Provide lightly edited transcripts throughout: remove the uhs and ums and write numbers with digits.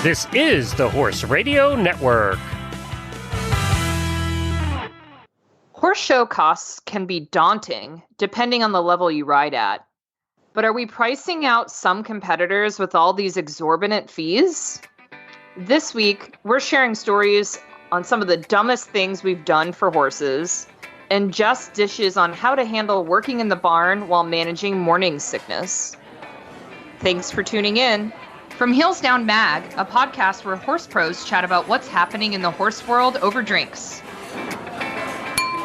This is the Horse Radio Network. Horse show costs can be daunting depending on the level you ride at. But are we pricing out some competitors with all these exorbitant fees? This week, we're sharing stories on some of the dumbest things we've done for horses and just dishes on how to handle working in the barn while managing morning sickness. Thanks for tuning in. From Heels Down Mag, a podcast where horse pros chat about what's happening in the horse world over drinks.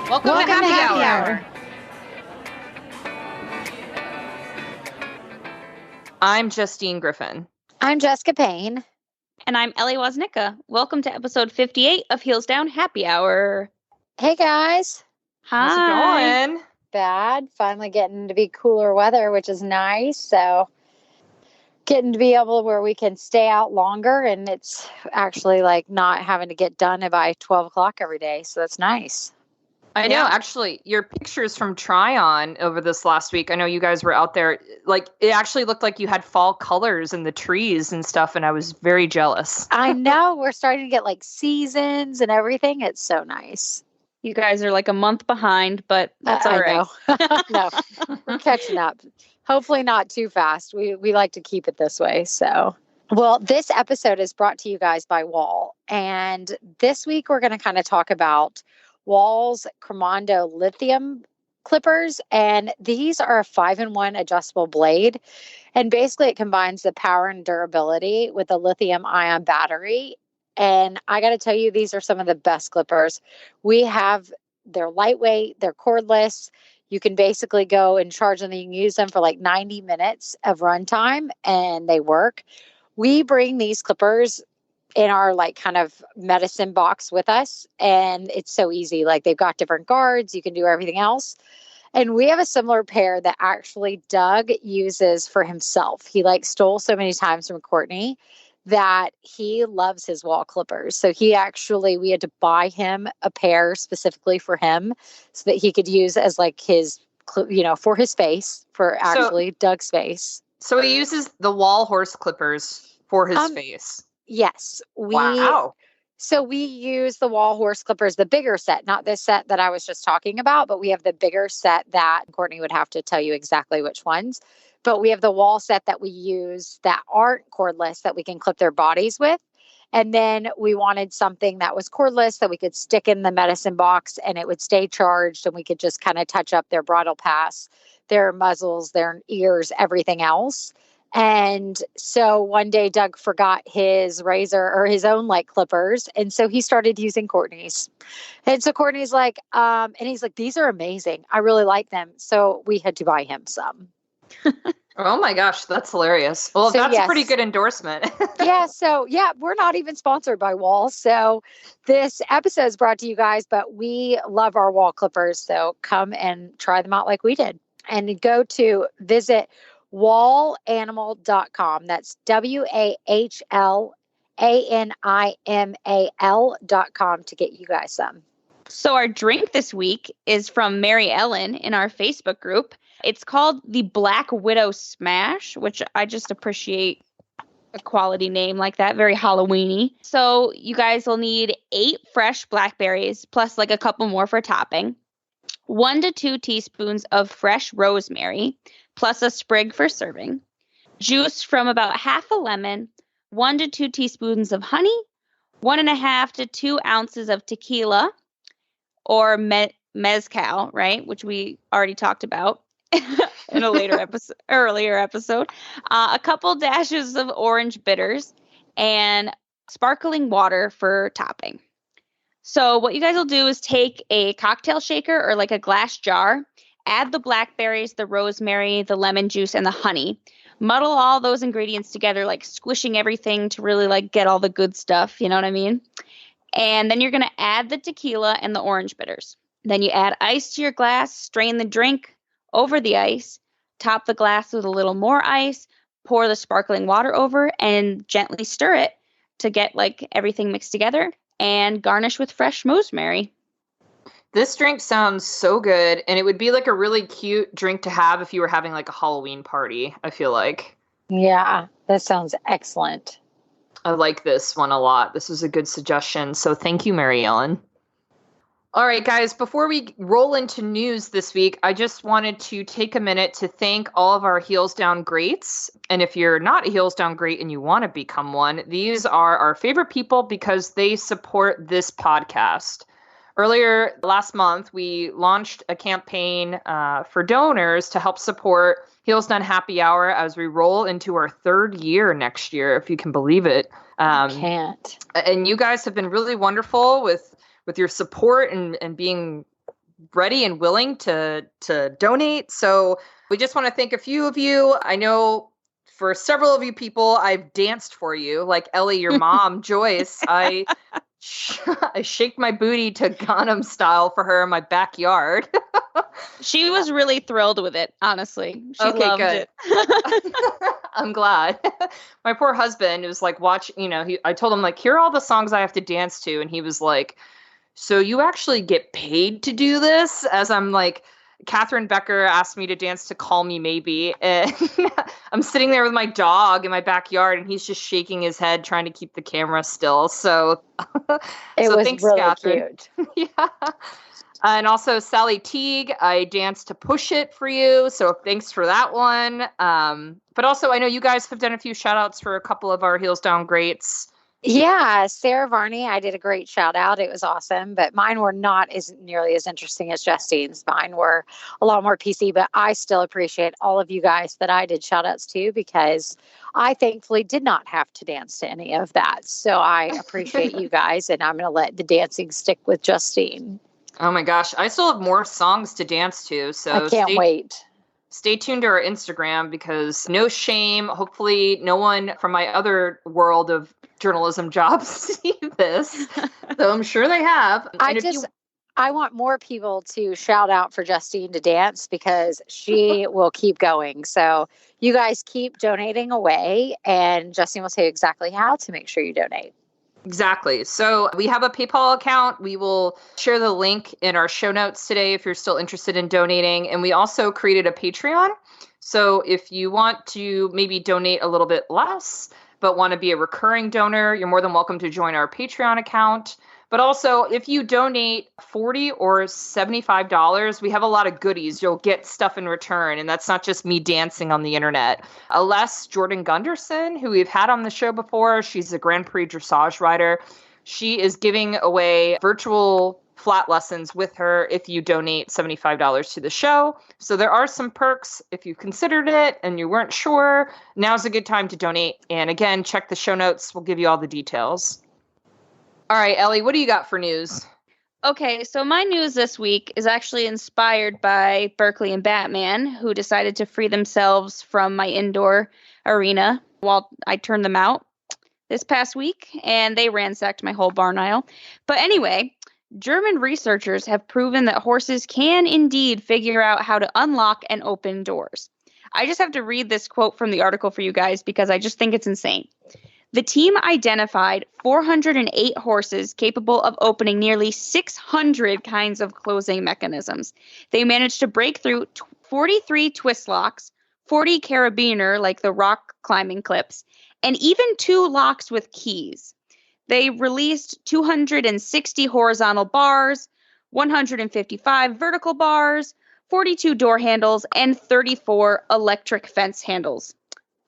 Welcome to Happy Hour. I'm Justine Griffin. I'm Jessica Payne. And I'm Ellie Woznicka. Welcome to episode 58 of Heels Down Happy Hour. Hey, guys. Hi. How's it going? Bad. Finally getting to be cooler weather, which is nice. So getting to be able where we can stay out longer, and it's actually like not having to get done by 12 o'clock every day. So that's nice. I know, actually, your pictures from Tryon over this last week, I know you guys were out there, like, it actually looked like you had fall colors in the trees and stuff, and I was very jealous. I know. We're starting to get, like, seasons and everything. It's so nice. You guys are like a month behind, but that's all right. No, we're catching up. Hopefully not too fast. We like to keep it this way, so... Well, this episode is brought to you guys by Wall, and this week we're going to kind of talk about Wall's Cromando lithium clippers, and these are a 5-in-1 adjustable blade, and basically it combines the power and durability with a lithium ion battery. And I got to tell you, these are some of the best clippers we have. They're lightweight, they're cordless. You can basically go and charge them. You can use them for like 90 minutes of runtime, and they work. We bring these clippers in our like kind of medicine box with us, and it's so easy. Like they've got different guards, you can do everything else. And we have a similar pair that actually Doug uses for himself. He like stole so many times from Courtney that he loves his Wall clippers. So we had to buy him a pair specifically for him so that he could use as like his, for his face, for actually Doug's face. So he uses the Wall horse clippers for his face. Yes. Wow. So we use the Wall horse clippers, the bigger set, not this set that I was just talking about, but we have the bigger set that Courtney would have to tell you exactly which ones. But we have the Wall set that we use that aren't cordless that we can clip their bodies with. And then we wanted something that was cordless that we could stick in the medicine box and it would stay charged, and we could just kind of touch up their bridle pass, their muzzles, their ears, everything else. And so one day Doug forgot his razor or his own like clippers. And so he started using Courtney's. And so Courtney's like, and he's like, these are amazing. I really like them. So we had to buy him some. Oh my gosh, that's hilarious. Well, so, that's a pretty good endorsement. We're not even sponsored by Wall. So this episode is brought to you guys, but we love our Wall clippers. So come and try them out like we did. And go to visit wallanimal.com. That's WAHLANIMAL.com to get you guys some. So our drink this week is from Mary Ellen in our Facebook group. It's called the Black Widow Smash, which I just appreciate a quality name like that. Very Halloween-y. So you guys will need 8 fresh blackberries plus like a couple more for topping. 1 to 2 teaspoons of fresh rosemary, plus a sprig for serving. Juice from about half a lemon, 1 to 2 teaspoons of honey, 1.5 to 2 ounces of tequila, or mezcal, right? Which we already talked about in a earlier episode. A couple dashes of orange bitters, and sparkling water for topping. So what you guys will do is take a cocktail shaker or like a glass jar, add the blackberries, the rosemary, the lemon juice, and the honey. Muddle all those ingredients together, like squishing everything to really like get all the good stuff. You know what I mean? And then you're going to add the tequila and the orange bitters. Then you add ice to your glass, strain the drink over the ice, top the glass with a little more ice, pour the sparkling water over, and gently stir it to get like everything mixed together, and garnish with fresh rosemary. This drink sounds so good, and it would be like a really cute drink to have if you were having like a Halloween party, I feel like. Yeah, that sounds excellent. I like this one a lot. This was a good suggestion. So thank you, Mary Ellen. All right, guys, before we roll into news this week, I just wanted to take a minute to thank all of our Heels Down greats. And if you're not a Heels Down great and you want to become one, these are our favorite people because they support this podcast. Earlier last month, we launched a campaign for donors to help support Heels Down Happy Hour as we roll into our third year next year, if you can believe it. Can't. And you guys have been really wonderful with your support and being ready and willing to donate. So we just want to thank a few of you. I know for several of you people, I've danced for you, like Ellie, your mom, Joyce. I shake my booty to Gangnam Style for her in my backyard. She was really thrilled with it, honestly. She loved it. I'm glad. My poor husband was like, I told him, like, here are all the songs I have to dance to. And he was like, so you actually get paid to do this? As I'm like, Catherine Becker asked me to dance to Call Me Maybe. And I'm sitting there with my dog in my backyard, and he's just shaking his head, trying to keep the camera still. So, Thanks, really Catherine. Cute. Yeah. And also Sally Teague, I danced to Push It for you. So thanks for that one. But also, I know you guys have done a few shout outs for a couple of our Heels Down greats. Yeah, Sarah Varney, I did a great shout out. It was awesome, but mine were not as nearly as interesting as Justine's. Mine were a lot more PC, but I still appreciate all of you guys that I did shout outs to because I thankfully did not have to dance to any of that. So I appreciate you guys, and I'm going to let the dancing stick with Justine. Oh my gosh, I still have more songs to dance to. So I can't wait. Stay tuned to our Instagram because no shame. Hopefully no one from my other world of journalism jobs see this. So I'm sure they have. I want more people to shout out for Justine to dance because she will keep going. So you guys keep donating away and Justine will tell you exactly how to make sure you donate. Exactly. So we have a PayPal account. We will share the link in our show notes today if you're still interested in donating. And we also created a Patreon. So if you want to maybe donate a little bit less, but want to be a recurring donor, you're more than welcome to join our Patreon account. But also, if you donate $40 or $75, we have a lot of goodies. You'll get stuff in return, and that's not just me dancing on the internet. Aless Jordan Gunderson, who we've had on the show before, she's a Grand Prix dressage rider. She is giving away virtual flat lessons with her if you donate $75 to the show. So there are some perks. If you considered it and you weren't sure, now's a good time to donate. And again, check the show notes. We'll give you all the details. All right, Ellie, what do you got for news? Okay, so my news this week is actually inspired by Berkeley and Batman, who decided to free themselves from my indoor arena while I turned them out this past week, and they ransacked my whole barn aisle. But anyway, German researchers have proven that horses can indeed figure out how to unlock and open doors. I just have to read this quote from the article for you guys because I just think it's insane. The team identified 408 horses capable of opening nearly 600 kinds of closing mechanisms. They managed to break through 43 twist locks, 40 carabiner, like the rock climbing clips, and even 2 locks with keys. They released 260 horizontal bars, 155 vertical bars, 42 door handles, and 34 electric fence handles.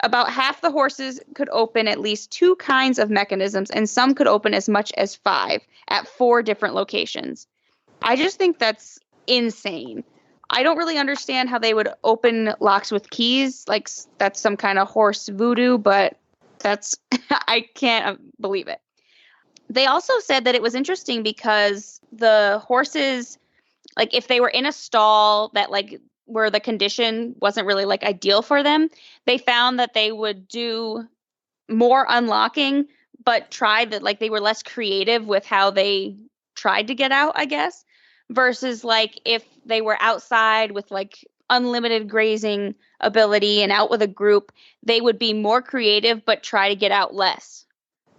About half the horses could open at least 2 kinds of mechanisms, and some could open as much as 5 at 4 different locations. I just think that's insane. I don't really understand how they would open locks with keys, like that's some kind of horse voodoo, but that's, I can't believe it. They also said that it was interesting because the horses, like if they were in a stall that like where the condition wasn't really like ideal for them, they found that they would do more unlocking, but tried that like they were less creative with how they tried to get out, I guess, versus like if they were outside with like unlimited grazing ability and out with a group, they would be more creative, but try to get out less.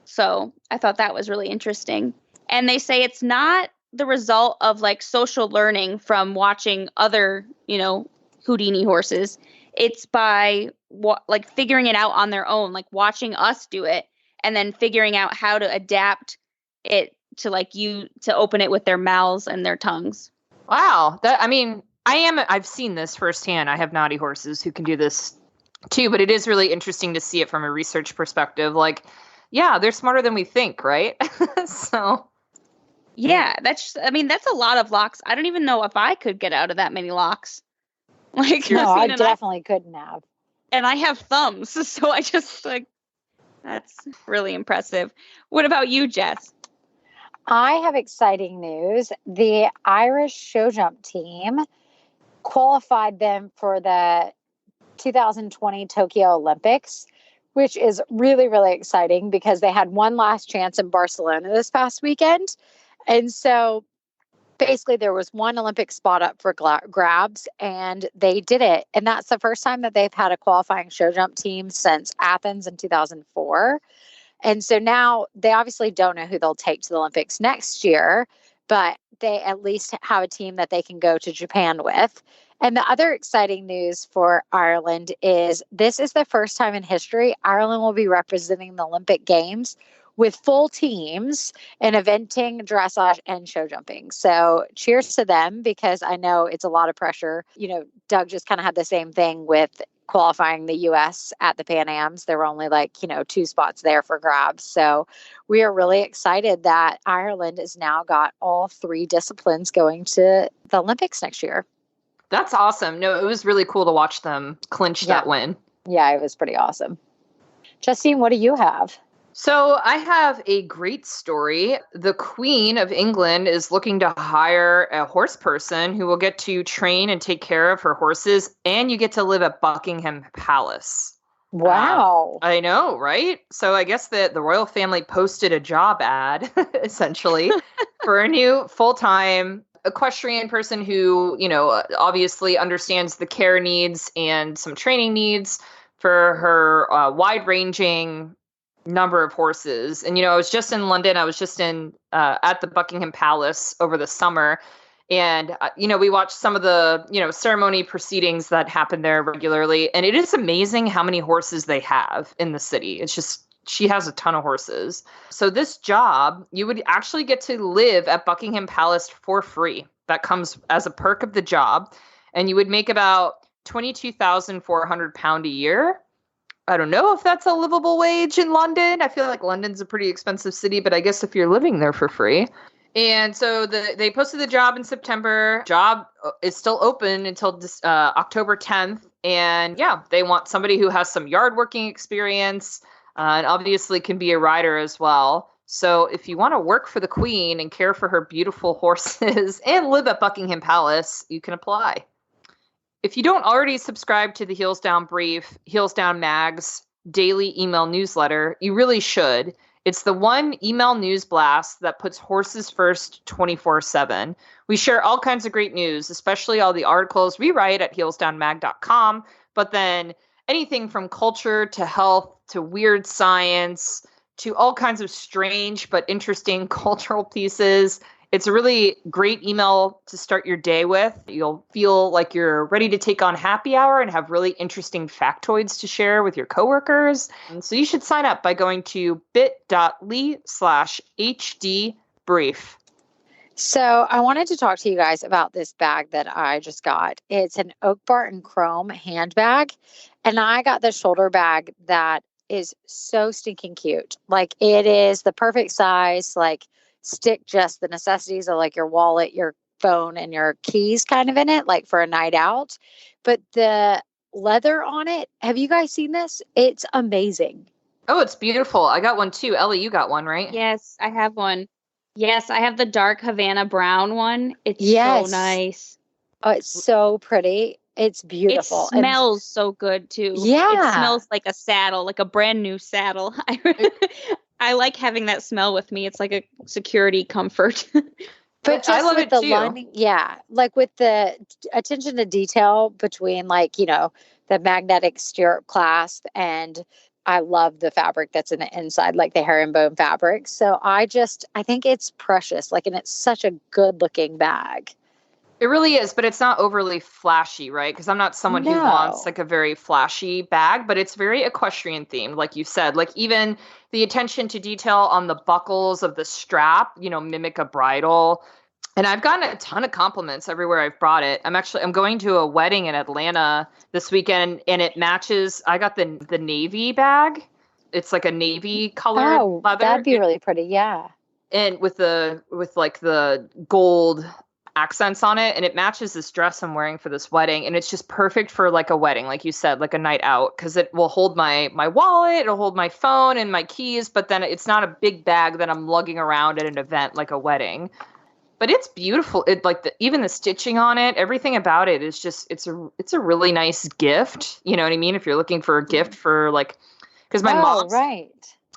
So I thought that was really interesting. And they say it's not the result of like social learning from watching other, Houdini horses. It's by like figuring it out on their own, like watching us do it and then figuring out how to adapt it to to open it with their mouths and their tongues. Wow. I've seen this firsthand. I have naughty horses who can do this too, but it is really interesting to see it from a research perspective. Like, yeah, they're smarter than we think, right? So. Yeah, that's a lot of locks. I don't even know if I could get out of that many locks. Like, no, I definitely couldn't have. And I have thumbs, so I just that's really impressive. What about you, Jess? I have exciting news. The Irish show jump team qualified them for the 2020 Tokyo Olympics, which is really, really exciting because they had one last chance in Barcelona this past weekend. And so basically there was one Olympic spot up for grabs, and they did it. And that's the first time that they've had a qualifying show jump team since Athens in 2004. And so now they obviously don't know who they'll take to the Olympics next year, but they at least have a team that they can go to Japan with. And the other exciting news for Ireland is this is the first time in history Ireland will be representing the Olympic Games with full teams in eventing, dressage, and show jumping. So cheers to them, because I know it's a lot of pressure. You know, Doug just kind of had the same thing with qualifying the U.S. at the Pan Ams. There were only 2 spots there for grabs. So we are really excited that Ireland has now got all 3 disciplines going to the Olympics next year. That's awesome. No, it was really cool to watch them clinch that win. Yeah, it was pretty awesome. Justine, what do you have? So I have a great story. The Queen of England is looking to hire a horse person who will get to train and take care of her horses, and you get to live at Buckingham Palace. Wow. I know, right? So I guess the royal family posted a job ad, essentially, for a new full-time equestrian person who, obviously understands the care needs and some training needs for her wide-ranging number of horses. And, I was just in London. I was just in at the Buckingham Palace over the summer. And, we watched some of the, ceremony proceedings that happen there regularly. And it is amazing how many horses they have in the city. It's just, she has a ton of horses. So this job, you would actually get to live at Buckingham Palace for free. That comes as a perk of the job. And you would make about £22,400 a year. I don't know if that's a livable wage in London. I feel like London's a pretty expensive city, but I guess if you're living there for free. And so they posted the job in September. Job is still open until October 10th. And yeah, they want somebody who has some yard working experience and obviously can be a rider as well. So if you want to work for the Queen and care for her beautiful horses and live at Buckingham Palace, you can apply. If you don't already subscribe to the Heels Down Brief, Heels Down Mag's daily email newsletter, you really should. It's the one email news blast that puts horses first 24/7. We share all kinds of great news, especially all the articles we write at heelsdownmag.com, but then anything from culture to health to weird science to all kinds of strange but interesting cultural pieces. It's a really great email to start your day with. You'll feel like you're ready to take on happy hour and have really interesting factoids to share with your coworkers. And so you should sign up by going to bit.ly/hdbrief. So I wanted to talk to you guys about this bag that I just got. It's an Oak Barton Chrome handbag. And I got the shoulder bag that is so stinking cute. Like, it is the perfect size, stick just the necessities of your wallet, your phone, and your keys kind of in it, for a night out. But the leather on it, have you guys seen this? It's amazing. Oh, it's beautiful. I got one too. Ellie, you got one, right? Yes, I have one. Yes, I have the dark Havana brown one. It's so nice. Oh, it's so pretty. It's beautiful. It smells so good too. Yeah. It smells like a saddle, like a brand new saddle. I like having that smell with me. It's like a security comfort. But just I love with it the too. lining, with the attention to detail between the magnetic stirrup clasp, and I love the fabric that's in the inside, like the herringbone fabric. So I think it's precious, and it's such a good looking bag. It really is, but it's not overly flashy, right? Because I'm not someone who wants No. like a very flashy bag, but it's very equestrian themed, like you said. Like even the attention to detail on the buckles of the strap, mimic a bridle. And I've gotten a ton of compliments everywhere I've brought it. I'm going to a wedding in Atlanta this weekend, and it matches. I got the navy bag. It's like a navy colored Oh, leather. that'd be really pretty. Yeah. And with like the gold accents on it, and it matches this dress I'm wearing for this wedding, and it's just perfect for like a wedding, like you said, like a night out, because it will hold my wallet, it'll hold my phone and my keys, but then it's not a big bag that I'm lugging around at an event like a wedding. But it's beautiful. It like even the stitching on it, everything about it is just it's a really nice gift. You know what I mean? If you're looking for a gift for like, because Right.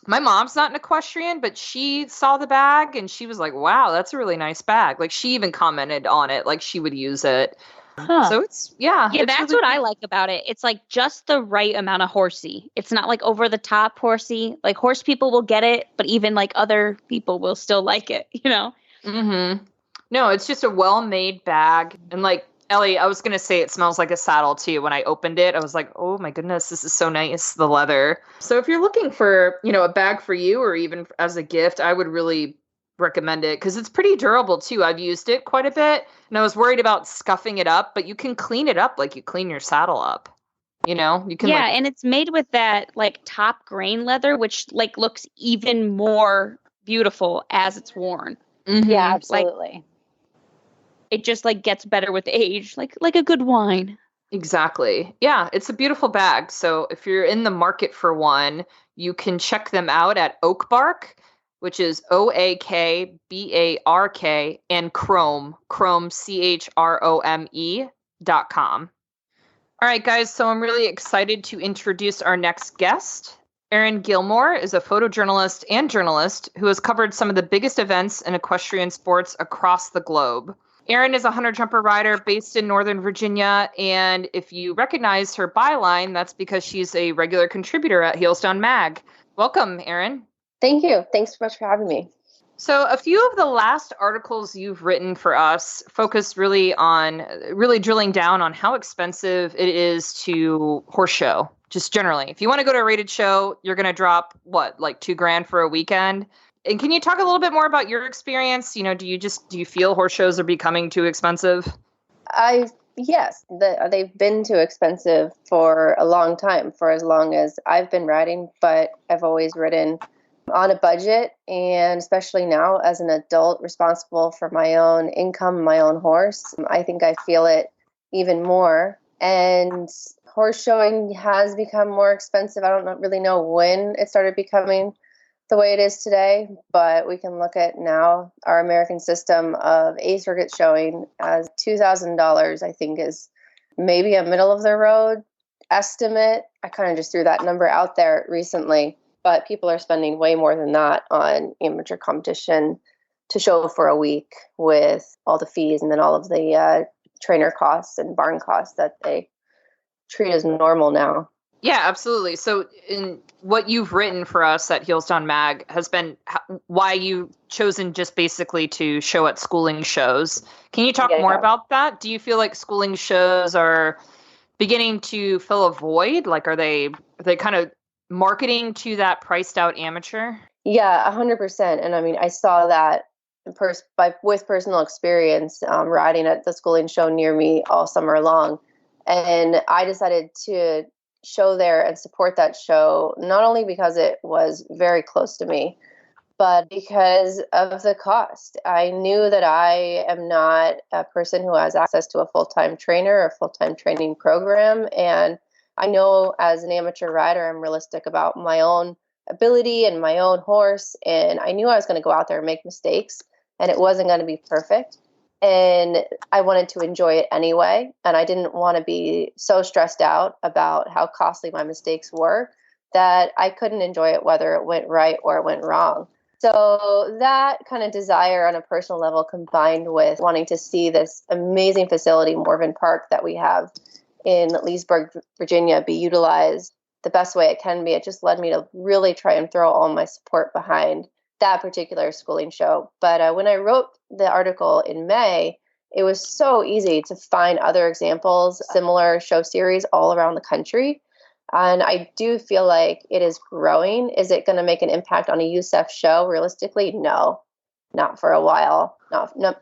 my mom's not an equestrian, but she saw the bag and she was like, wow, that's a really nice bag. Like she even commented on it, like she would use it. Huh. So Yeah, it's that's really what I like about it. It's like just the right amount of horsey. It's not like over the top horsey. Like horse people will get it, but even like other people will still like it, Mm-hmm. No, it's just a well-made bag. And like Ellie, I was going to say it smells like a saddle too. When I opened it, I was like, oh my goodness, this is so nice, the leather. So if you're looking for, a bag for you or even as a gift, I would really recommend it because it's pretty durable too. I've used it quite a bit and I was worried about scuffing it up, but you can clean it up like you clean your saddle up. You can Yeah, and it's made with that like top grain leather, which like looks even more beautiful as it's worn. Mm-hmm. Yeah, absolutely. It just like gets better with age, like a good wine. Exactly. Yeah, it's a beautiful bag. So if you're in the market for one, you can check them out at Oak Bark, which is OAKBARK, and Chrome CHROME.com. All right, guys. So I'm really excited to introduce our next guest. Erin Gilmore is a photojournalist and journalist who has covered some of the biggest events in equestrian sports across the globe. Erin is a hunter jumper rider based in Northern Virginia, and if you recognize her byline, that's because she's a regular contributor at Heelstown Mag. Welcome, Erin. Thank you. Thanks so much for having me. So a few of the last articles you've written for us focus really drilling down on how expensive it is to horse show, just generally. If you want to go to a rated show, you're going to drop like $2,000 for a weekend. And can you talk a little bit more about your experience? Do you feel horse shows are becoming too expensive? Yes, they've been too expensive for a long time, for as long as I've been riding, but I've always ridden on a budget, and especially now as an adult responsible for my own income, my own horse, I think I feel it even more. And horse showing has become more expensive. I don't really know when it started becoming the way it is today, but we can look at now our American system of A-circuit showing as $2,000, I think is maybe a middle of the road estimate. I kind of just threw that number out there recently, but people are spending way more than that on amateur competition to show for a week with all the fees and then all of the trainer costs and barn costs that they treat as normal now. Yeah, absolutely. So in what you've written for us at Heelstown Mag has been why you've chosen just basically to show at schooling shows. Can you talk more about that? Do you feel like schooling shows are beginning to fill a void? Like, are they kind of marketing to that priced out amateur? Yeah, 100%. And I mean, I saw that with personal experience riding at the schooling show near me all summer long. And I decided to show there and support that show, not only because it was very close to me, but because of the cost. I knew that I am not a person who has access to a full-time trainer or full-time training program. And I know as an amateur rider, I'm realistic about my own ability and my own horse. And I knew I was going to go out there and make mistakes and it wasn't going to be perfect. And I wanted to enjoy it anyway. And I didn't want to be so stressed out about how costly my mistakes were that I couldn't enjoy it, whether it went right or it went wrong. So that kind of desire on a personal level combined with wanting to see this amazing facility, Morven Park, that we have in Leesburg, Virginia, be utilized the best way it can be, it just led me to really try and throw all my support behind that particular schooling show. But when I wrote the article in May, it was so easy to find other examples, similar show series all around the country. And I do feel like it is growing. Is it going to make an impact on a USEF show? Realistically, no, not for a while.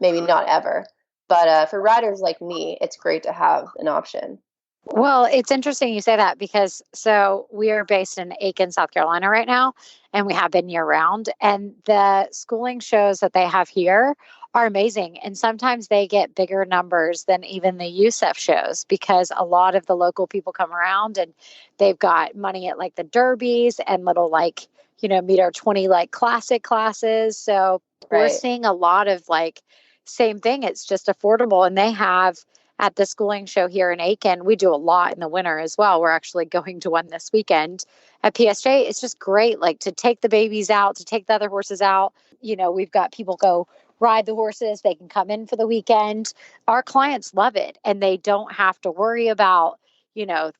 Maybe not ever. But for riders like me, it's great to have an option. Well, it's interesting you say that because so we are based in Aiken, South Carolina right now, and we have been year round. And the schooling shows that they have here are amazing. And sometimes they get bigger numbers than even the USEF shows because a lot of the local people come around and they've got money at like the derbies and little like, meet our 20 like classic classes. So we're seeing a lot of like same thing. It's just affordable. And they have at the schooling show here in Aiken, we do a lot in the winter as well. We're actually going to one this weekend at PSJ. It's just great, like to take the babies out, to take the other horses out. We've got people go ride the horses. They can come in for the weekend. Our clients love it, and they don't have to worry about,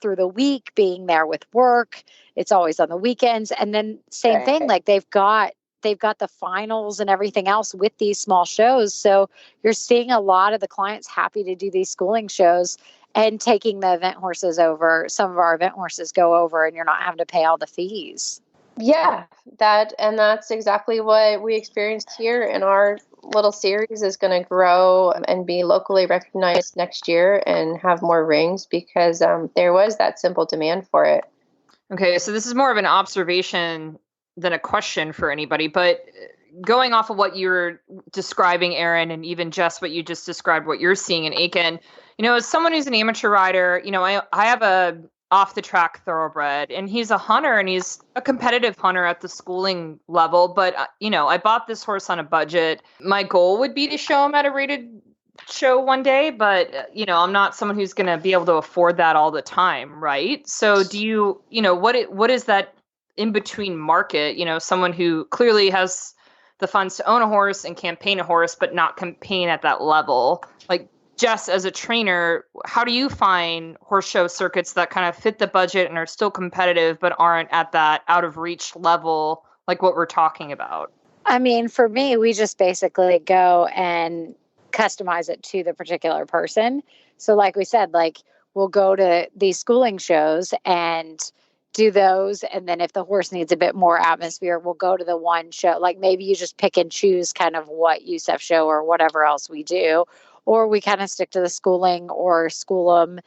through the week being there with work. It's always on the weekends. And then same thing, like they've got the finals and everything else with these small shows. So you're seeing a lot of the clients happy to do these schooling shows and taking the event horses over. Some of our event horses go over and you're not having to pay all the fees. Yeah, that's exactly what we experienced here. And our little series is going to grow and be locally recognized next year and have more rings because there was that simple demand for it. Okay, so this is more of an observation than a question for anybody, but going off of what you're describing, Erin, and even Jess, what you just described, what you're seeing in Aiken, as someone who's an amateur rider, I have a off the track thoroughbred and he's a hunter and he's a competitive hunter at the schooling level. But, I bought this horse on a budget. My goal would be to show him at a rated show one day, but, I'm not someone who's going to be able to afford that all the time. Right. So do you, what is that in between market, someone who clearly has the funds to own a horse and campaign a horse, but not campaign at that level? Like Jess, as a trainer, how do you find horse show circuits that kind of fit the budget and are still competitive, but aren't at that out of reach level, like what we're talking about? I mean, for me, we just basically go and customize it to the particular person. So like we said, like we'll go to these schooling shows and do those. And then if the horse needs a bit more atmosphere, we'll go to the one show. Like maybe you just pick and choose kind of what USEF show or whatever else we do, or we kind of stick to the schooling or school them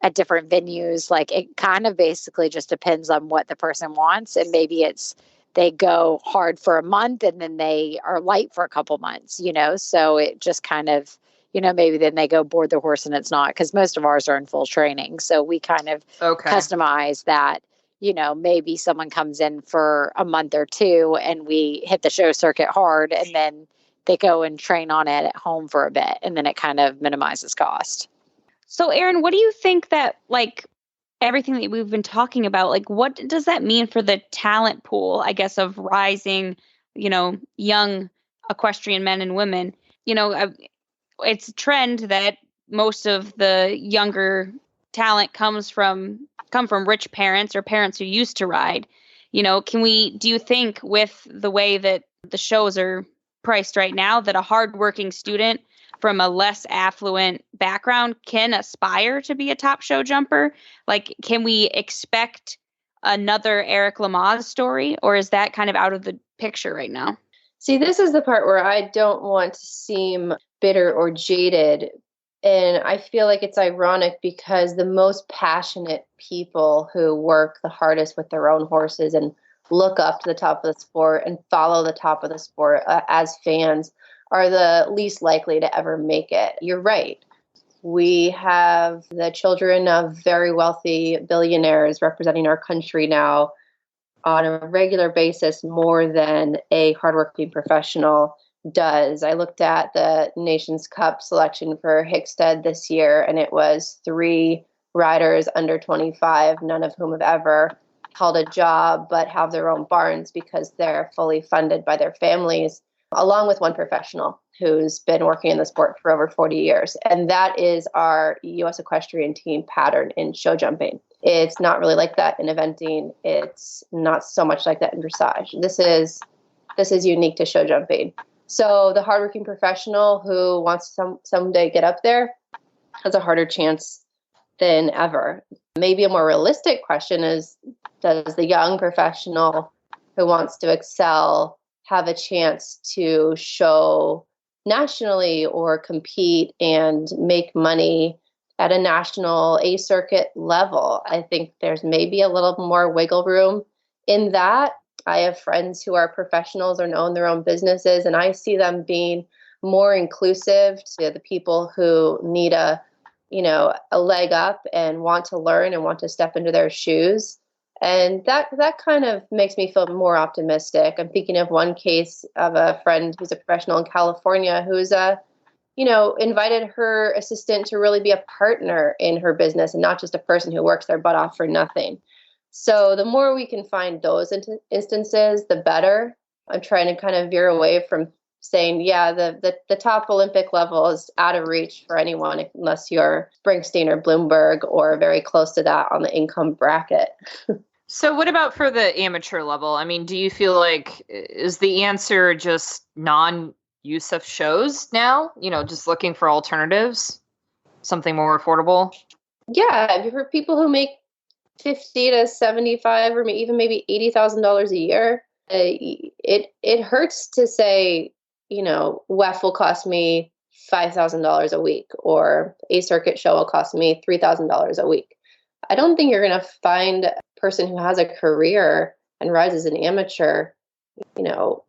at different venues. Like it kind of basically just depends on what the person wants. And maybe it's, they go hard for a month and then they are light for a couple months, so it just kind of, maybe then they go board the horse and it's not, because most of ours are in full training. So we kind of customize that. Maybe someone comes in for a month or two and we hit the show circuit hard and then they go and train on it at home for a bit and then it kind of minimizes cost. So Erin, what do you think that like everything that we've been talking about, like what does that mean for the talent pool, I guess, of rising, young equestrian men and women? It's a trend that most of the younger talent come from rich parents or parents who used to ride. Do you think with the way that the shows are priced right now that a hardworking student from a less affluent background can aspire to be a top show jumper? Like, can we expect another Eric Lamaze story, or is that kind of out of the picture right now? See, this is the part where I don't want to seem bitter or jaded. And I feel like it's ironic because the most passionate people who work the hardest with their own horses and look up to the top of the sport and follow the top of the sport as fans are the least likely to ever make it. You're right. We have the children of very wealthy billionaires representing our country now on a regular basis more than a hardworking professional does. I looked at the Nations Cup selection for Hickstead this year, and it was 3 riders under 25, none of whom have ever held a job but have their own barns because they're fully funded by their families, along with 1 professional who's been working in the sport for over 40 years. And that is our U.S. equestrian team pattern in show jumping. It's not really like that in eventing. It's not so much like that in dressage. This is unique to show jumping. So the hardworking professional who wants to someday get up there has a harder chance than ever. Maybe a more realistic question is, does the young professional who wants to excel have a chance to show nationally or compete and make money at a national A circuit level? I think there's maybe a little more wiggle room in that. I have friends who are professionals or own their own businesses, and I see them being more inclusive to the people who need a leg up and want to learn and want to step into their shoes. And that kind of makes me feel more optimistic. I'm thinking of one case of a friend who's a professional in California who's invited her assistant to really be a partner in her business and not just a person who works their butt off for nothing. So the more we can find those instances, the better. I'm trying to kind of veer away from saying, yeah, the top Olympic level is out of reach for anyone unless you're Springsteen or Bloomberg or very close to that on the income bracket. So what about for the amateur level? I mean, do you feel like is the answer just non-USEF shows now? Just looking for alternatives, something more affordable? Yeah, for people who make $50 to $75 or even maybe $80,000 a year, it hurts to say, WEF will cost me $5,000 a week or a circuit show will cost me $3,000 a week. I don't think you're going to find a person who has a career and rides as an amateur,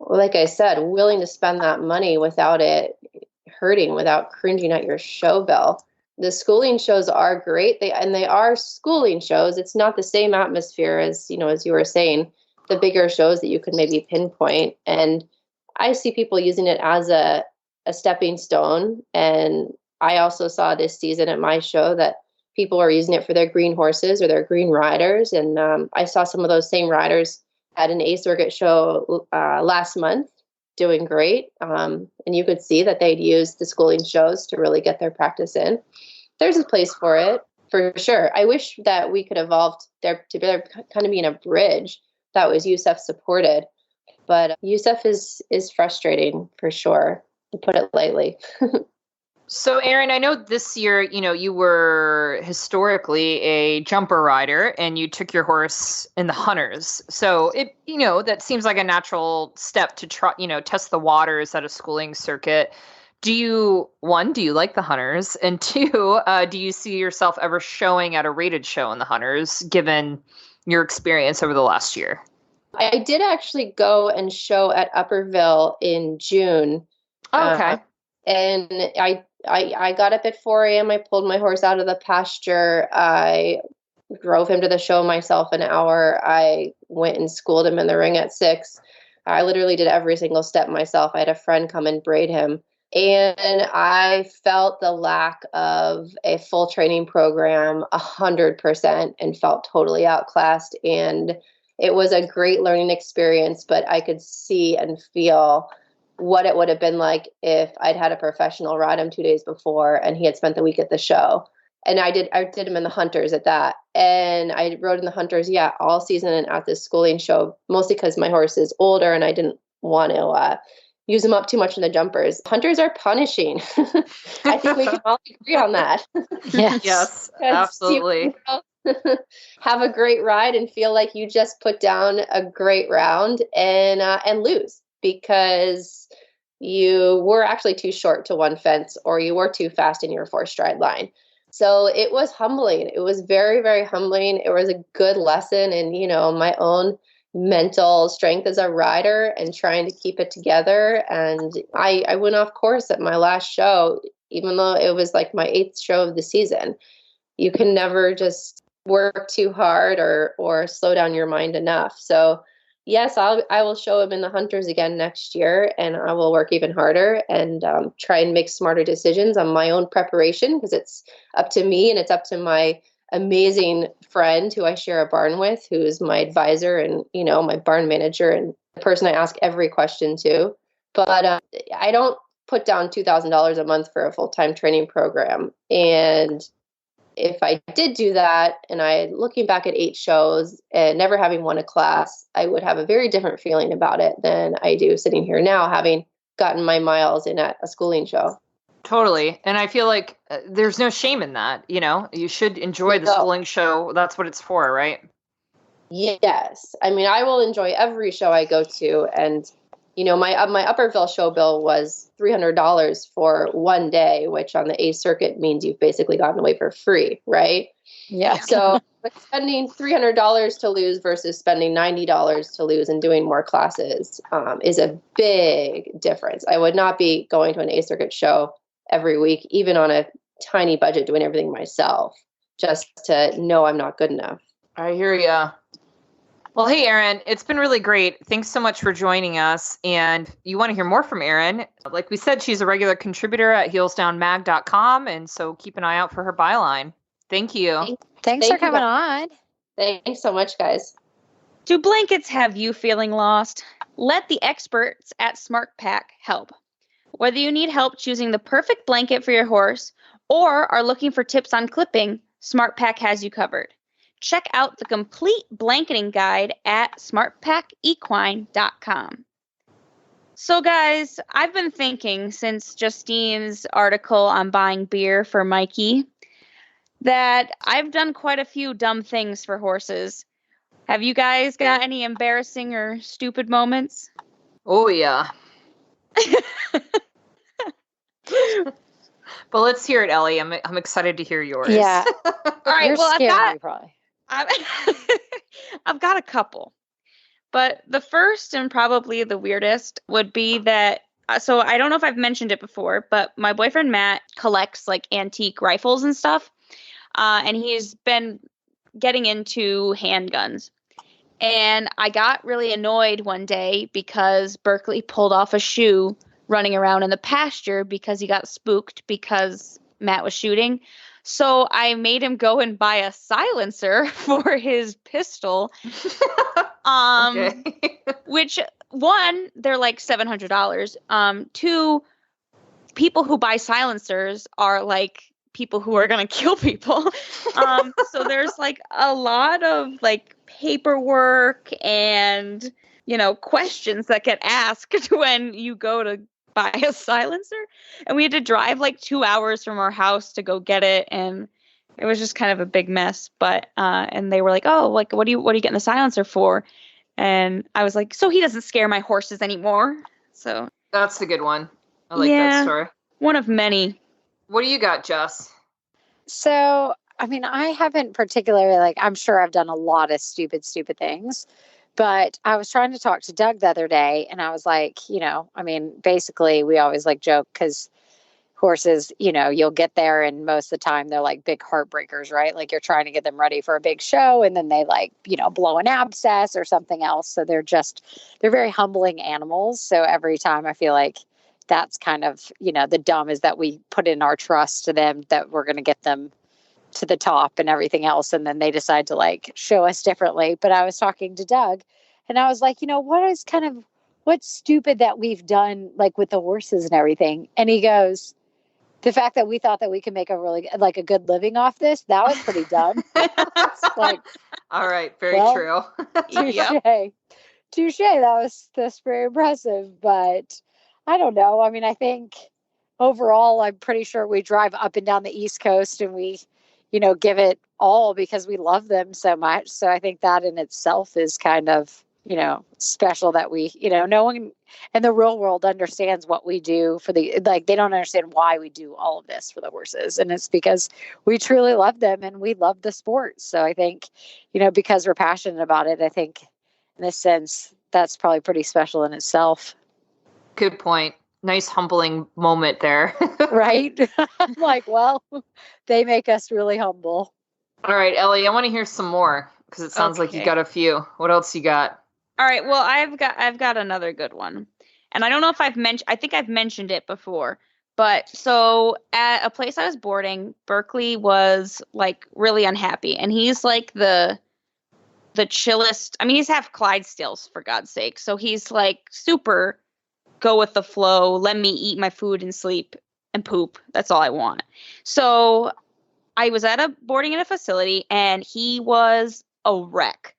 like I said, willing to spend that money without it hurting, without cringing at your show bill. The schooling shows are great. They are schooling shows. It's not the same atmosphere as you were saying, the bigger shows that you could maybe pinpoint. And I see people using it as a stepping stone. And I also saw this season at my show that people are using it for their green horses or their green riders. And I saw some of those same riders at an A circuit show last month doing great. And you could see that they'd use the schooling shows to really get their practice in. There's a place for it, for sure. I wish that we could evolve there to be kind of being a bridge that was USEF supported. But USEF is frustrating, for sure, to put it lightly. So, Erin, I know this year, you were historically a jumper rider and you took your horse in the hunters. So that seems like a natural step to try, test the waters at a schooling circuit. Do you like the hunters? And two, do you see yourself ever showing at a rated show in the hunters, given your experience over the last year? I did actually go and show at Upperville in June. Oh, okay. And I got up at 4 a.m. I pulled my horse out of the pasture. I drove him to the show myself an hour. I went and schooled him in the ring at 6. I literally did every single step myself. I had a friend come and braid him. And I felt the lack of a full training program 100% and felt totally outclassed. And it was a great learning experience, but I could see and feel what it would have been like if I'd had a professional ride him 2 days before and he had spent the week at the show. And I did him in the hunters at that. And I rode in the hunters, all season and at this schooling show, mostly because my horse is older and I didn't want to use him up too much in the jumpers. Hunters are punishing. I think we can all agree on that. Yes, absolutely. Have a great ride and feel like you just put down a great round and lose because you were actually too short to one fence or you were too fast in your 4-stride line. So it was humbling. It was very, very humbling. It was a good lesson in, my own mental strength as a rider and trying to keep it together. And I went off course at my last show, even though it was like my 8th show of the season. You can never just work too hard or slow down your mind enough. So yes, I will show him in the hunters again next year, and I will work even harder and try and make smarter decisions on my own preparation, because it's up to me and it's up to my amazing friend who I share a barn with, who is my advisor and, my barn manager and the person I ask every question to. But I don't put down $2,000 a month for a full-time training program. And if I did do that, and looking back at 8 shows and never having won a class, I would have a very different feeling about it than I do sitting here now, having gotten my miles in at a schooling show. Totally. And I feel like there's no shame in that. You should enjoy the schooling show. That's what it's for, right? Yes. I mean, I will enjoy every show I go to. And, my Upperville show bill was $300 for one day, which on the A circuit means you've basically gotten away for free, right? Yeah. So spending $300 to lose versus spending $90 to lose and doing more classes is a big difference. I would not be going to an A circuit show every week, even on a tiny budget, doing everything myself, just to know I'm not good enough. I hear ya. Well, hey, Erin, it's been really great. Thanks so much for joining us. And you want to hear more from Erin. Like we said, she's a regular contributor at heelsdownmag.com. And so keep an eye out for her byline. Thank you. Thanks for coming on. Thanks so much, guys. Do blankets have you feeling lost? Let the experts at SmartPack help. Whether you need help choosing the perfect blanket for your horse or are looking for tips on clipping, SmartPack has you covered. Check out the complete blanketing guide at smartpackequine.com. So guys, I've been thinking since Justine's article on buying beer for Mikey that I've done quite a few dumb things for horses. Have you guys got any embarrassing or stupid moments? Oh, yeah. But let's hear it, Ellie. I'm excited to hear yours. Yeah. All right. You're scared me, probably. I've got a couple. But the first and probably the weirdest would be that, so I don't know if I've mentioned it before, but my boyfriend Matt collects like antique rifles and stuff. And he's been getting into handguns. And I got really annoyed one day because Berkeley pulled off a shoe running around in the pasture because he got spooked because Matt was shooting. So I made him go and buy a silencer for his pistol. Which, one, they're like $700. Two, people who buy silencers are like people who are going to kill people. So there's like a lot of like paperwork and, questions that get asked when you go to buy a silencer. And we had to drive like 2 hours from our house to go get it. And it was just kind of a big mess. But, and they were like, oh, like, what are you getting the silencer for? And I was like, so he doesn't scare my horses anymore. So that's a good one. I like that story. One of many. What do you got, Jess? So, I mean, I haven't particularly, I'm sure I've done a lot of stupid things, but I was trying to talk to Doug the other day and I was like, basically we always joke because horses, you'll get there and most of the time they're like big heartbreakers, right? Like you're trying to get them ready for a big show and then they blow an abscess or something else. So they're very humbling animals. So every time I feel like that's kind of, the dumb is that we put in our trust to them that we're going to get them to the top and everything else. And then they decide to show us differently. But I was talking to Doug and I was like, what's stupid that we've done with the horses and everything. And he goes, the fact that we thought that we could make a really a good living off this, that was pretty dumb. All right. Very true. Touche. That's very impressive. But I don't know. I mean, I think overall, I'm pretty sure we drive up and down the East Coast and we, give it all because we love them so much. So I think that in itself is kind of, special that we, no one in the real world understands what we do for they don't understand why we do all of this for the horses. And it's because we truly love them and we love the sport. So I think, because we're passionate about it, I think in this sense, that's probably pretty special in itself. Good point. Nice humbling moment there. Right? Well, they make us really humble. All right, Ellie, I want to hear some more because it sounds like you got a few. What else you got? All right. Well, I've got another good one. And I don't know if I think I've mentioned it before, but so at a place I was boarding, Berkeley was really unhappy. And he's the chillest. I mean, he's half Clydesdales for God's sake. So he's super go with the flow. Let me eat my food and sleep and poop. That's all I want. So I was boarding in a facility and he was a wreck.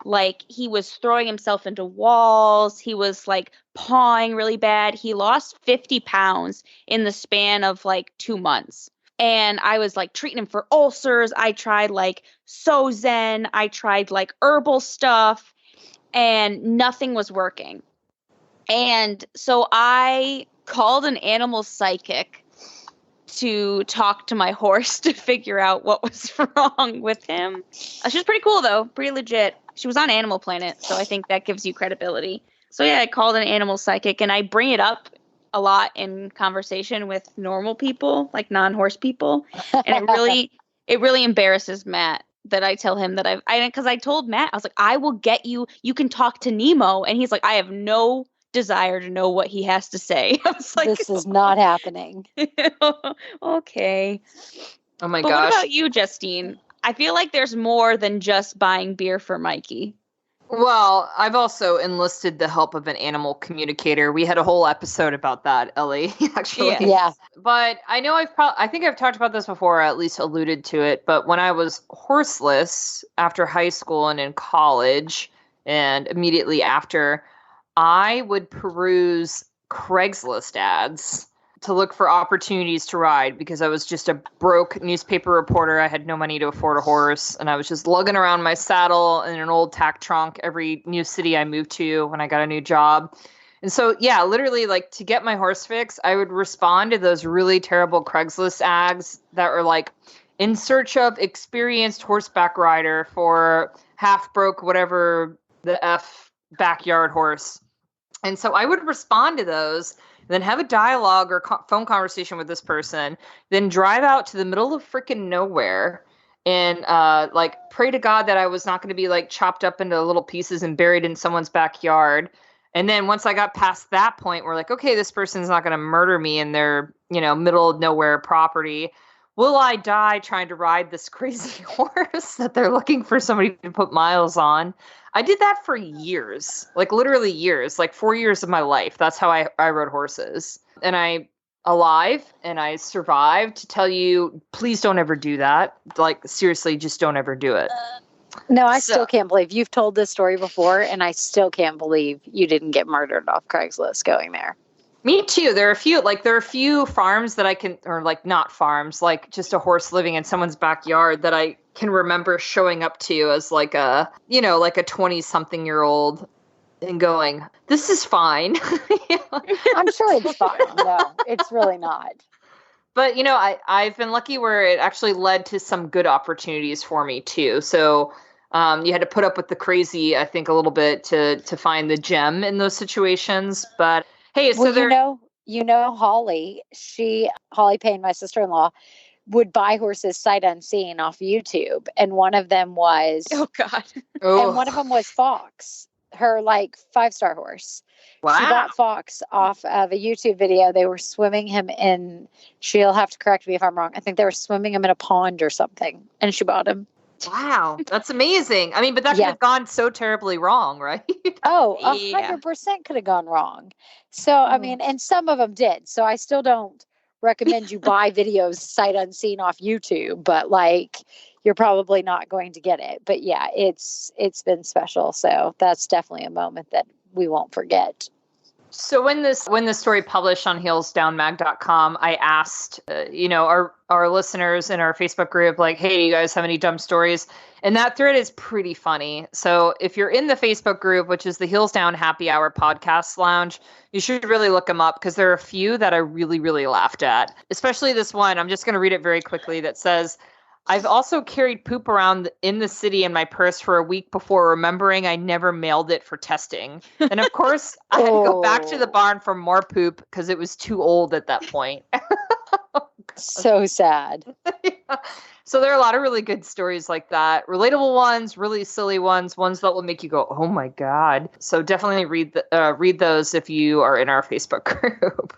Like, he was throwing himself into walls. He was like pawing really bad. He lost 50 pounds in the span of like 2 months. And I was like treating him for ulcers. I tried like Sozen. I tried like herbal stuff, and nothing was working. And so I called an animal psychic to talk to my horse to figure out what was wrong with him. She was pretty cool, though. Pretty legit. She was on Animal Planet, so I think that gives you credibility. So yeah, I called an animal psychic, and I bring it up a lot in conversation with normal people, like non-horse people. And it really embarrasses Matt that I tell him that because I told Matt, I was like, I will get you can talk to Nemo. And he's like, I have no desire to know what he has to say. I was like, this is not happening. Okay. Oh my But gosh. what about you, Justine? I feel like there's more than just buying beer for Mikey. Well, I've also enlisted the help of an animal communicator. We had a whole episode about that, Ellie, actually. Yeah. But I know I think I've talked about this before, or at least alluded to it. But when I was horseless after high school and in college, and immediately after, I would peruse Craigslist ads to look for opportunities to ride, because I was just a broke newspaper reporter. I had no money to afford a horse, and I was just lugging around my saddle in an old tack trunk every new city I moved to when I got a new job. And so, yeah, literally, like, to get my horse fix, I would respond to those really terrible Craigslist ads that were like, in search of experienced horseback rider for half broke whatever the F backyard horse. And so I would respond to those, then have a dialogue or phone conversation with this person, then drive out to the middle of freaking nowhere and like pray to God that I was not going to be like chopped up into little pieces and buried in someone's backyard. And then once I got past that point, we're like, okay, this person's not going to murder me in their, middle of nowhere property. Will I die trying to ride this crazy horse that they're looking for somebody to put miles on? I did that for years, like literally years, like 4 years of my life. That's how I rode horses. And I'm alive and I survived to tell you, please don't ever do that. Like, seriously, just don't ever do it. No, I still can't believe you've told this story before, and I still can't believe you didn't get murdered off Craigslist going there. Me too. There are a few farms that I can, or like not farms, like just a horse living in someone's backyard that I can remember showing up to as like a 20-something-year-old and going, this is fine. I'm sure it's fine. No, it's really not. But, I've been lucky where it actually led to some good opportunities for me too. So you had to put up with the crazy, I think, a little bit to find the gem in those situations. But hey, so Holly Payne, my sister-in-law, would buy horses sight unseen off YouTube. And one of them was, oh God. And one of them was Fox, her like 5-star horse. Wow. She bought Fox off of a YouTube video. They were swimming him in, she'll have to correct me if I'm wrong, I think they were swimming him in a pond or something. And she bought him. Wow, that's amazing. I mean, but that could have gone so terribly wrong, right? Oh, 100% could have gone wrong. So, I mean, and some of them did. So I still don't recommend you buy videos sight unseen off YouTube, but like, you're probably not going to get it. But yeah, it's been special. So that's definitely a moment that we won't forget. So when this story published on heelsdownmag.com, I asked, our listeners in our Facebook group, like, hey, do you guys have any dumb stories? And that thread is pretty funny. So if you're in the Facebook group, which is the Heels Down Happy Hour Podcast Lounge, you should really look them up because there are a few that I really, really laughed at, especially this one. I'm just going to read it very quickly that says, I've also carried poop around in the city in my purse for a week before remembering I never mailed it for testing. And of course, I had to go back to the barn for more poop because it was too old at that point. So sad. Yeah. So there are a lot of really good stories like that. Relatable ones, really silly ones that will make you go, oh my God. So definitely read those if you are in our Facebook group.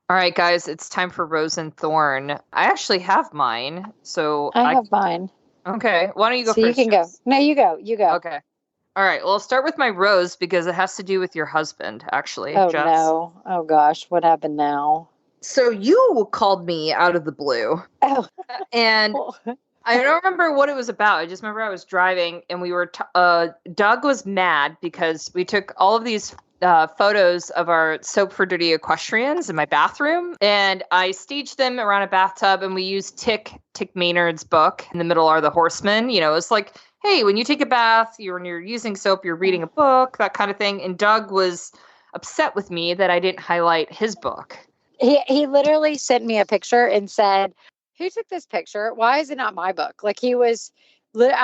All right, guys, it's time for Rose and Thorn. I actually have mine, so I have mine. Okay, why don't you go so first? You can Jess? go. No, you go. You go. Okay. All right, well, I'll start with my rose because it has to do with your husband, actually. Oh, Jess. no. Oh, gosh. What happened now? So you called me out of the blue. Oh. And I don't remember what it was about. I just remember I was driving and we were, Doug was mad because we took all of these photos of our Soap for Dirty Equestrians in my bathroom. And I staged them around a bathtub and we used Tick Maynard's book. In the middle are the horsemen. You know, it's like, hey, when you take a bath, when you're using soap, you're reading a book, that kind of thing. And Doug was upset with me that I didn't highlight his book. He literally sent me a picture and said, who took this picture? Why is it not my book? Like I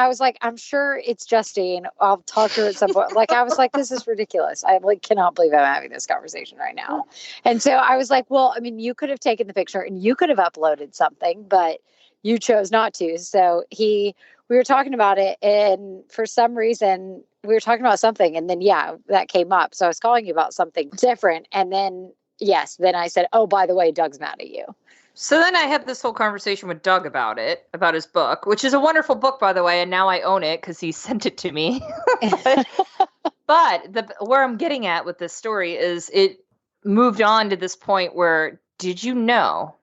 was like, I'm sure it's Justine. I'll talk to her at some point. Like, I was like, this is ridiculous. I cannot believe I'm having this conversation right now. And so I was like, well, I mean, you could have taken the picture and you could have uploaded something, but you chose not to. So we were talking about it. And for some reason we were talking about something. And then, that came up. So I was calling you about something different. And then, then I said, oh, by the way, Doug's mad at you. So then I had this whole conversation with Doug about his book, which is a wonderful book, by the way, and now I own it because he sent it to me. But where I'm getting at with this story is it moved on to this point where, did you know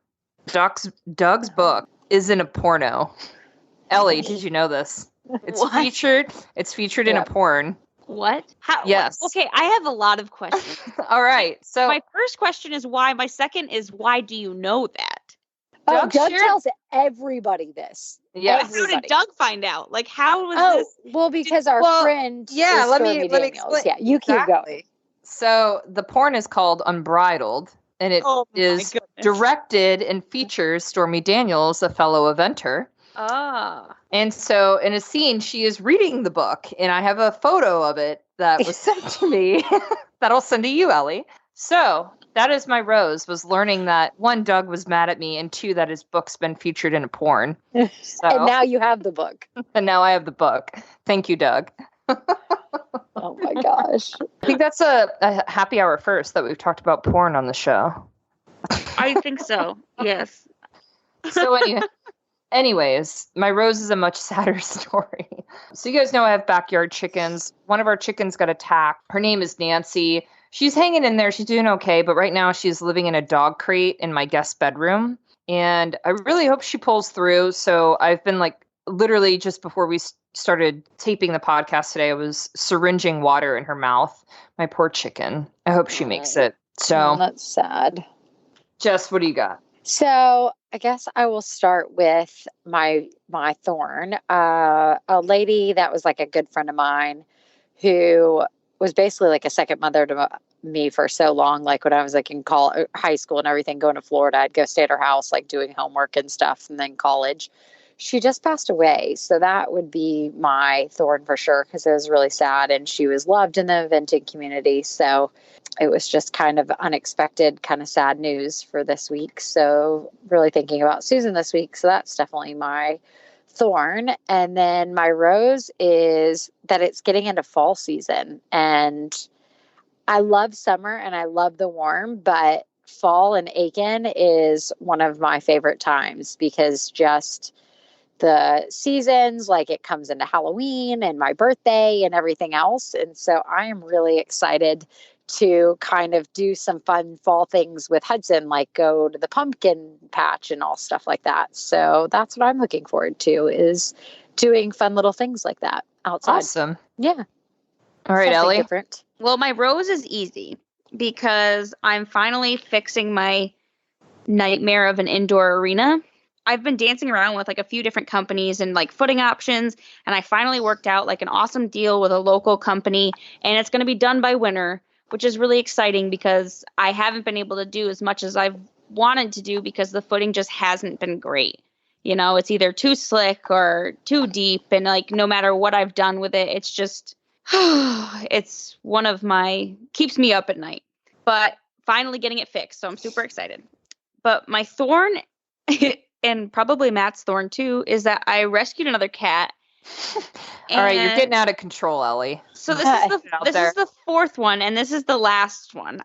Doug's book is in a porno? Ellie, did you know this? It's featured in a porn. What? How? Yes. Okay, I have a lot of questions. All right. So my first question is why. My second is why do you know that? Doug tells everybody this. Yeah. How did Doug find out? Like, how was this? Well, because our friend. Yeah, let me explain. Yeah, you keep going. So the porn is called Unbridled, and it is directed and features Stormy Daniels, a fellow eventer. Ah. And so in a scene, she is reading the book, and I have a photo of it that was sent to me that I'll send to you, Ellie. So that is my rose, was learning that, one, Doug was mad at me, and two, that his book's been featured in a porn. So, and now you have the book. And now I have the book. Thank you, Doug. Oh my gosh. I think that's a happy hour first that we've talked about porn on the show. I think so. Yes. So anyways, my rose is a much sadder story. So you guys know I have backyard chickens. One of our chickens got attacked. Her name is Nancy. She's hanging in there. She's doing okay. But right now she's living in a dog crate in my guest bedroom. And I really hope she pulls through. So I've been literally just before we started taping the podcast today, I was syringing water in her mouth. My poor chicken. I hope she makes it. So that's sad. Jess, what do you got? So I guess I will start with my thorn. A lady that was like a good friend of mine who was basically like a second mother to me for so long. Like when I was like in high school and everything, going to Florida, I'd go stay at her house, like doing homework and stuff. And then college, she just passed away. So that would be my thorn for sure, because it was really sad and she was loved in the eventing community. So it was just kind of unexpected, kind of sad news for this week. So really thinking about Susan this week. So that's definitely my thorn. And then my rose is that it's getting into fall season. And I love summer and I love the warm, but fall in Aiken is one of my favorite times because just the seasons, like it comes into Halloween and my birthday and everything else. And so I am really excited to kind of do some fun fall things with Hudson, like go to the pumpkin patch and all stuff like that. So that's what I'm looking forward to, is doing fun little things like that outside. Awesome. Yeah. All right, Ellie. Different. Well, my rose is easy because I'm finally fixing my nightmare of an indoor arena. I've been dancing around with like a few different companies and like footing options, and I finally worked out like an awesome deal with a local company, and it's going to be done by winter, which is really exciting because I haven't been able to do as much as I've wanted to do because the footing just hasn't been great. You know, it's either too slick or too deep, and like no matter what I've done with it, it's just it's one of my keeps me up at night. But finally getting it fixed, so I'm super excited. But my thorn and probably Matt's thorn too, is that I rescued another cat. All right, you're getting out of control, Ellie. So this is the fourth one, and this is the last one.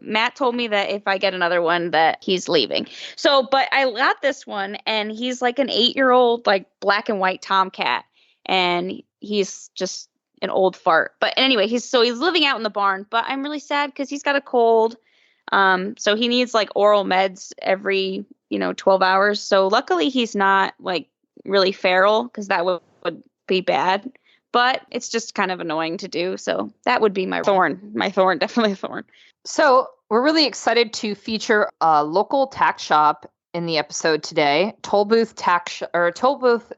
Matt told me that if I get another one that he's leaving. So, but I got this one, and he's like an 8-year-old, like black and white tomcat, and he's just an old fart. But anyway, he's living out in the barn, but I'm really sad because he's got a cold. So he needs like oral meds every 12 hours. So luckily he's not like really feral because that would be bad. But it's just kind of annoying to do. So that would be my thorn. My thorn, definitely a thorn. So we're really excited to feature a local tack shop in the episode today. Toll Booth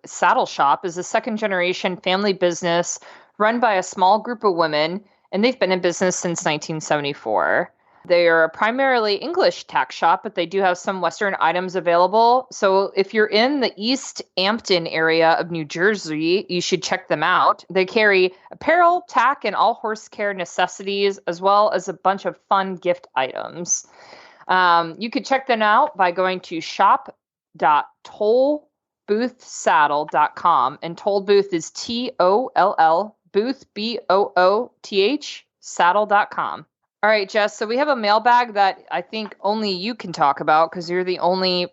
Saddle Shop is a second generation family business run by a small group of women, and they've been in business since 1974. They are a primarily English tack shop, but they do have some Western items available. So if you're in the East Hampton area of New Jersey, you should check them out. They carry apparel, tack, and all horse care necessities, as well as a bunch of fun gift items. You could check them out by going to shop.tollboothsaddle.com. And Toll Booth is TOLL, Booth, BOOTH, saddle.com. All right, Jess, so we have a mailbag that I think only you can talk about because you're the only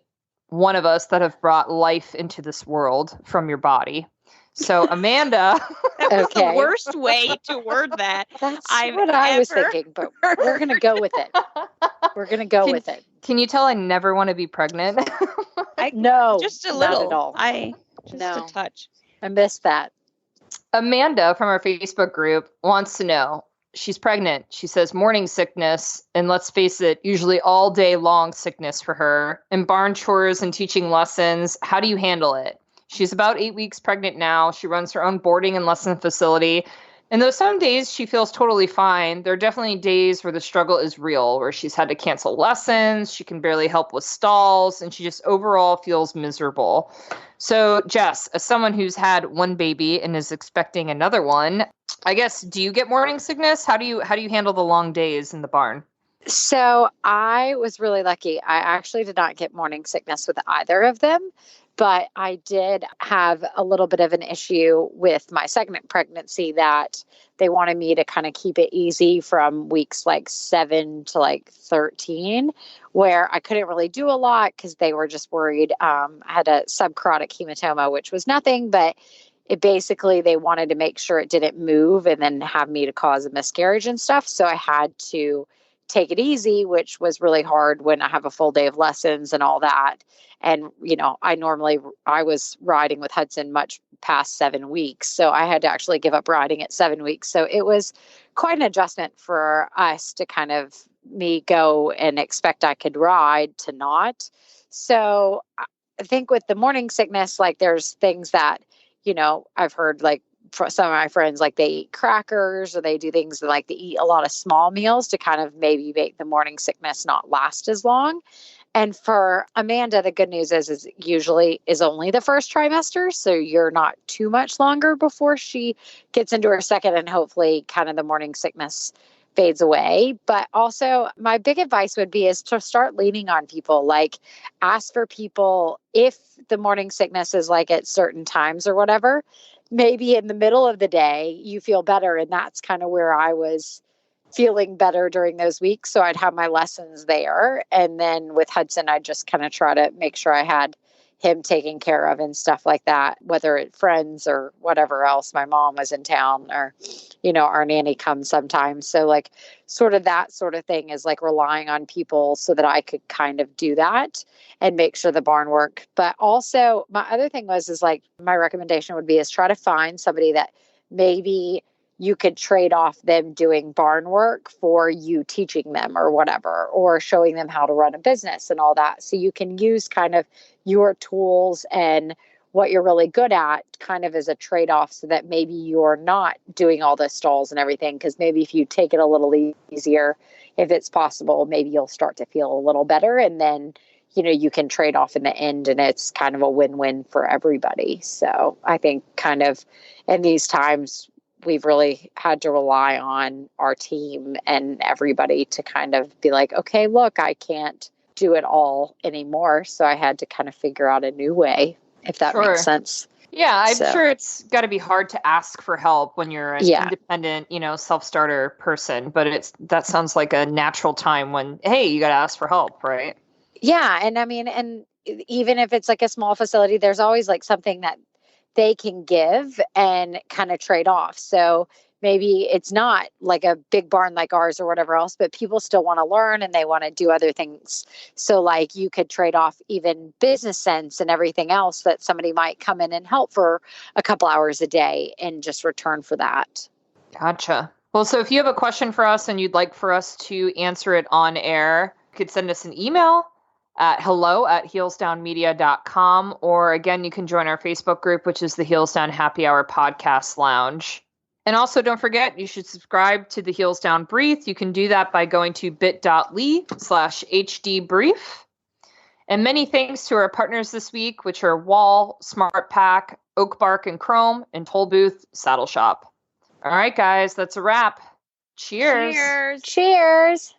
one of us that have brought life into this world from your body. So, Amanda. That was the worst way to word that. That's what I was thinking, but we're going to go with it. We're going to go with it. Can you tell I never want to be pregnant? No, just a little. Not at all. A touch. I missed that. Amanda from our Facebook group wants to know. She's pregnant. She says morning sickness, and let's face it, usually all day long sickness for her, and barn chores and teaching lessons. How do you handle it? She's about 8 weeks pregnant now. She runs her own boarding and lesson facility. And though some days she feels totally fine, there are definitely days where the struggle is real, where she's had to cancel lessons, she can barely help with stalls, and she just overall feels miserable. So, Jess, as someone who's had one baby and is expecting another one, I guess, do you get morning sickness? How do you handle the long days in the barn? So I was really lucky. I actually did not get morning sickness with either of them, but I did have a little bit of an issue with my second pregnancy that they wanted me to kind of keep it easy from weeks like 7 to 13, where I couldn't really do a lot because they were just worried. I had a subcarotid hematoma, which was nothing, but it basically, they wanted to make sure it didn't move and then have me to cause a miscarriage and stuff. So I had to take it easy, which was really hard when I have a full day of lessons and all that. And, I was riding with Hudson much past 7 weeks. So I had to actually give up riding at 7 weeks. So it was quite an adjustment for us to kind of me go and expect I could ride to not. So I think with the morning sickness, there's things that, I've heard for some of my friends, they eat crackers or they do things that they eat a lot of small meals to kind of maybe make the morning sickness not last as long. And for Amanda, the good news is usually is only the first trimester. So you're not too much longer before she gets into her second, and hopefully kind of the morning sickness fades away. But also my big advice would be is to start leaning on people, ask for people if the morning sickness is at certain times or whatever, maybe in the middle of the day you feel better. And that's kind of where I was feeling better during those weeks. So I'd have my lessons there. And then with Hudson, I'd just kind of try to make sure I had him taken care of and stuff like that, whether it's friends or whatever else. My mom was in town, or, our nanny comes sometimes. So sort of that sort of thing is relying on people so that I could kind of do that and make sure the barn work. But also my other thing is my recommendation would be is try to find somebody that maybe you could trade off them doing barn work for you teaching them or whatever, or showing them how to run a business and all that. So you can use kind of your tools and what you're really good at kind of as a trade-off, so that maybe you're not doing all the stalls and everything. Because maybe if you take it a little easier, if it's possible, maybe you'll start to feel a little better. And then, you can trade off in the end, and it's kind of a win-win for everybody. So I think kind of in these times, we've really had to rely on our team and everybody to kind of be okay, look, I can't do it all anymore. So I had to kind of figure out a new way, if that makes sense. Yeah, I'm sure it's got to be hard to ask for help when you're an independent, self-starter person. But that sounds like a natural time when, hey, you got to ask for help, right? Yeah. And I mean, and even if it's a small facility, there's always something that they can give and kind of trade off. So maybe it's not like a big barn like ours or whatever else, but people still want to learn and they want to do other things. So like you could trade off even business sense and everything else that somebody might come in and help for a couple hours a day and just return for that. Gotcha. Well, so if you have a question for us and you'd like for us to answer it on air, you could send us an email at hello@heelsdownmedia.com, or again, you can join our Facebook group, which is the Heels Down Happy Hour Podcast Lounge. And also don't forget, you should subscribe to the Heels Down Brief. You can do that by going to bit.ly/hdbrief. And many thanks to our partners this week, which are Wall, Smart Pack, Oak Bark and Chrome, and Toll Booth Saddle Shop. All right, guys, that's a wrap. Cheers. Cheers. Cheers.